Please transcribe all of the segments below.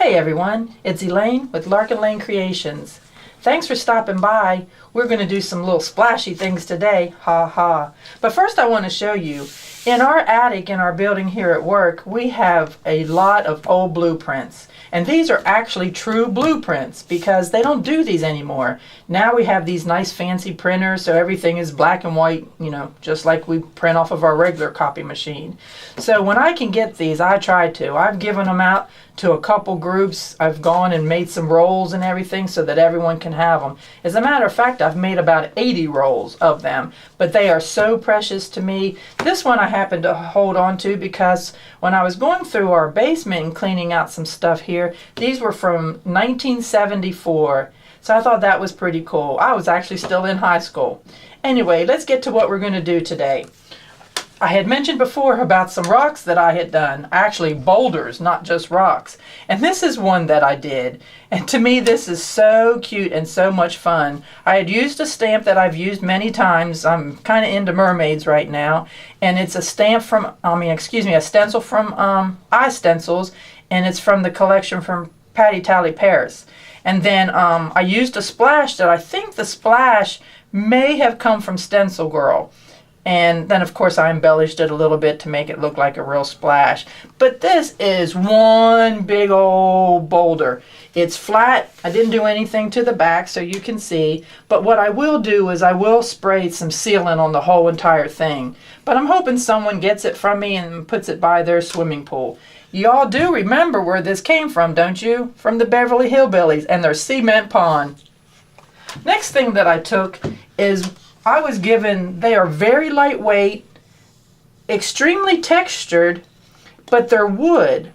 Hey everyone, it's Elaine with Larkin Lane Creations. Thanks for stopping by. We're going to do some little splashy things today, ha ha. But first I want to show you, in our attic in our building here at work, we have a lot of old blueprints. And these are actually true blueprints because they don't do these anymore. Now we have these nice fancy printers, so everything is black and white, just like we print off of our regular copy machine. So when I can get these, I try to. I've given them out to a couple groups. I've gone and made some rolls and everything so that everyone can have them. As a matter of fact, I've made about 80 rolls of them, but they are so precious to me. This one I happen to hold on to because when I was going through our basement and cleaning out some stuff here, these were from 1974. So I thought that was pretty cool. I was actually still in high school. Anyway, let's get to what we're going to do today. I had mentioned before about some rocks that I had done, actually boulders, not just rocks. And this is one that I did. And to me, this is so cute and so much fun. I had used a stamp that I've used many times. I'm kind of into mermaids right now. And it's a stamp from, a stencil from iStencils. And it's from the collection from Patty Tally Paris. And then I used a splash that I think the splash may have come from Stencil Girl. And then, of course, I embellished it a little bit to make it look like a real splash. But this is one big old boulder. It's flat. I didn't do anything to the back, so you can see. But what I will do is I will spray some sealant on the whole entire thing. But I'm hoping someone gets it from me and puts it by their swimming pool. You all do remember where this came from, don't you? From the Beverly Hillbillies and their cement pond. Next thing that I took is I was given, they are very lightweight, extremely textured, but they're wood.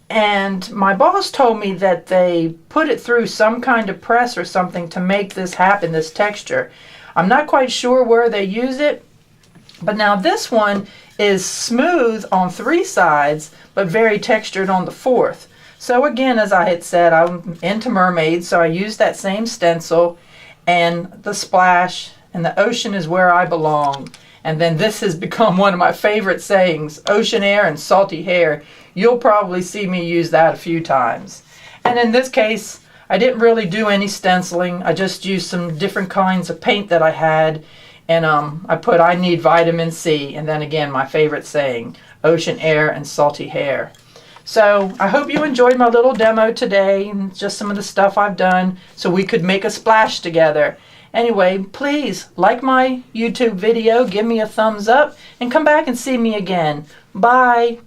And my boss told me that they put it through some kind of press or something to make this happen, this texture. I'm not quite sure where they use it, but now this one is smooth on 3 sides, but very textured on the 4th. So again, as I had said, I'm into mermaids, so I used that same stencil and the splash. And the ocean is where I belong. And then this has become one of my favorite sayings, ocean air and salty hair. You'll probably see me use that a few times. And in this case, I didn't really do any stenciling. I just used some different kinds of paint that I had. And I put, I need vitamin C. And then again, my favorite saying, ocean air and salty hair. So I hope you enjoyed my little demo today and just some of the stuff I've done so we could make a splash together. Anyway, please like my YouTube video, give me a thumbs up, and come back and see me again. Bye.